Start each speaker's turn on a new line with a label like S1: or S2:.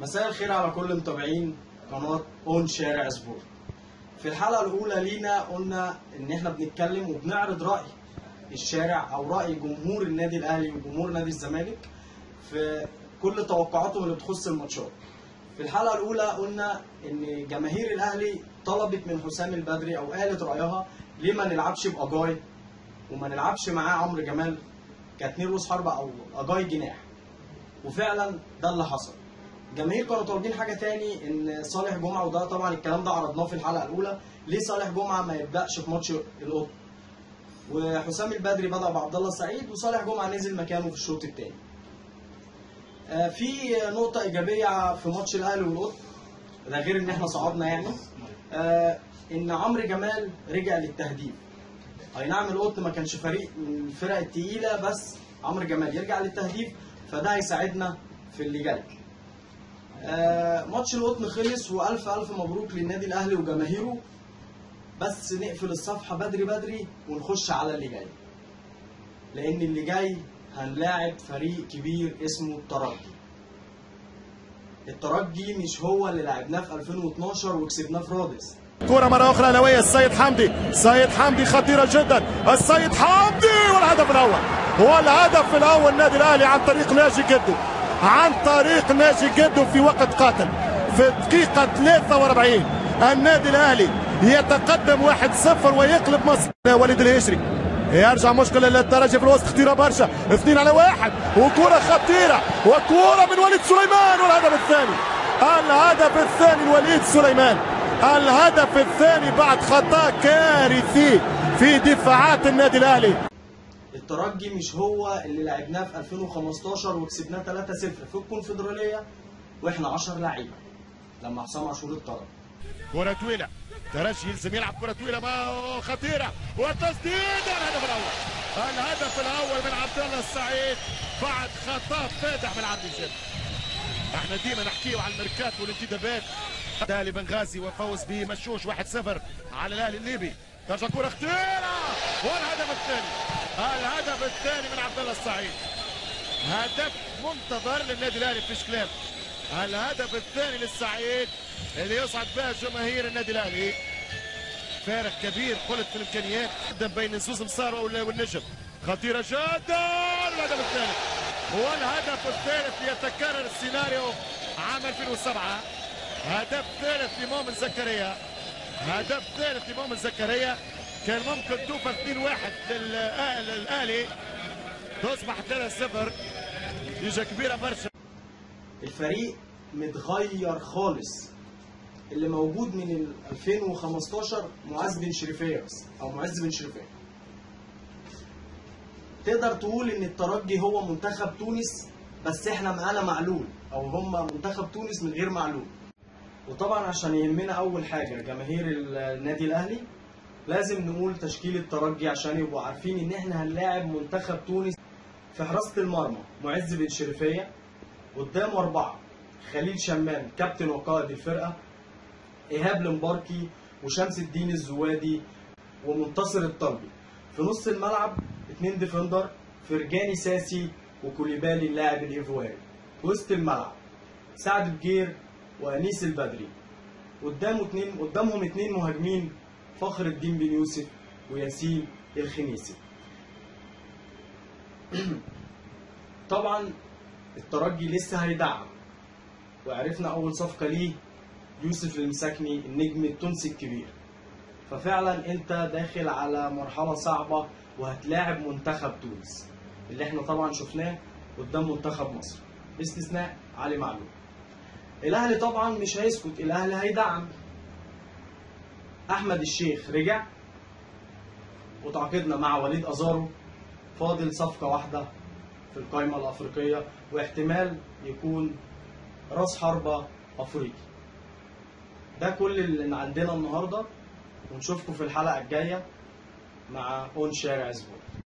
S1: مساء الخير على كل متابعين قناة اون شارع سبورت. في الحلقة الأولى لينا قلنا إن إحنا بنتكلم وبنعرض رأي الشارع أو رأي جمهور النادي الأهلي وجمهور نادي الزمالك في كل توقعاتهم اللي بتخص الماتشات. في الحلقة الأولى قلنا إن جماهير الأهلي طلبت من حسام البدري أو قالت رأيها ليه ما نلعبش بأجاي وما نلعبش معاه عمرو جمال كاتنين رؤوس حربة أو أجاي جناح، وفعلا ده اللي حصل. جماهير كانوا طالبين حاجه تاني، ان صالح جمعه، وده طبعا الكلام ده عرضناه في الحلقه الاولى، ليه صالح جمعه ما يبداش في ماتش القطن، وحسام البدري بدا بعبد الله السعيد وصالح جمعه نزل مكانه في الشوط الثاني. في نقطه ايجابيه في ماتش الاهلي والقطن، ده غير ان احنا صعدنا يعني، ان عمرو جمال رجع للتهديف. اي نعم القطن ما كانش فريق من الفرق الثقيله، بس عمرو جمال يرجع للتهديف فده هيساعدنا في اللي جاي. ماتش القطن خلص والف الف مبروك للنادي الاهلي وجماهيره، بس نقفل الصفحه بدري بدري ونخش على اللي جاي، لان اللي جاي هنلاعب فريق كبير اسمه الترجي. الترجي مش هو اللي لعبناه في 2012 وكسبناه في رادس.
S2: كرة مرة أخرى نوية السيد حمدي، السيد حمدي خطيرة جدا، السيد حمدي والهدف الأول، والهدف الأول النادي الأهلي عن طريق ناجي جدو، عن طريق ناجي جدو في وقت قاتل في الدقيقة 43. النادي الأهلي يتقدم 1-0 ويقلب مصر. وليد الهشري يرجع مشكل للترجي في الوسط، خطيرة برشا، 2-1 وكرة خطيرة وكرة من وليد سليمان والهدف الثاني. الهدف الثاني لوليد سليمان، الهدف الثاني بعد خطأ كارثي في دفاعات النادي الأهلي.
S1: الترجي مش هو اللي لعبناه في 2015 وكسبناه 3-0 في الكونفدرالية واحنا 10 لعيبة لما حسام عاشور اتطرد.
S2: كرة طويلة، ترجي يلزم يلعب كرة طويلة خطيرة والتسديد، الهدف الأول. الهدف الأول من عبد الله السعيد بعد خطأ فادح من عبد الجليل. احنا ديما نحكيو على الميركات والانتدابات. الاهلي بنغازي وفوز بمشوش 1-0 على الاهلي الليبي. ترجع كرة خطيرة والهدف الثاني، الهدف الثاني من عبد الله السعيد. هدف منتظر للنادي الاهلي في كلام. الهدف الثاني للسعيد اللي يصعد بها جماهير النادي الاهلي. فارق كبير قلت في الامكانيات جدا بين زوز مصاروا والنجم. خطيرة جدا والهدف الثالث، والهدف الثالث يتكرر السيناريو عام 2007. هدف ثالث لمؤمن زكريا، هدف ثالث لمؤمن زكريا. كان ممكن توفى 2-1 للاهلي، تصبح 3-0، نتيجة كبيرة برشا.
S1: الفريق متغير خالص. اللي موجود من 2015 معز بن شريفية بس، او معز بن شريفية. تقدر تقول ان الترجي هو منتخب تونس بس احنا معانا معلول، او هم منتخب تونس من غير معلول. وطبعا عشان يهمنا اول حاجه جماهير النادي الاهلي لازم نقول تشكيل الترجي عشان يبقوا عارفين ان احنا هنلاعب منتخب تونس. في حراسه المرمى معز بن شريفيه، قدامه 4: خليل شمام كابتن وقائد الفرقه، ايهاب المباركي وشمس الدين الزوادي ومنتصر الطلبي. في نص الملعب 2 ديفندر، فرجاني ساسي وكوليبالي اللاعب الايفواري. وسط الملعب سعد بجير وانيس البدري. قدامهم 2 مهاجمين، فخر الدين بن يوسف وياسين الخنيسي. طبعا الترجي لسه هيدعم، وعرفنا اول صفقه ليه يوسف المساكني النجم التونسي الكبير. ففعلا انت داخل على مرحله صعبه وهتلاعب منتخب تونس اللي احنا طبعا شفناه قدام منتخب مصر باستثناء علي معلول. الاهلي طبعا مش هيسكت، الاهلي هيدعم. احمد الشيخ رجع وتعاقدنا مع وليد ازارو، فاضل صفقه واحده في القائمه الافريقيه واحتمال يكون راس حربه افريقي. ده كل اللي عندنا النهارده، ونشوفكم في الحلقه الجايه مع اون شارع سبورت.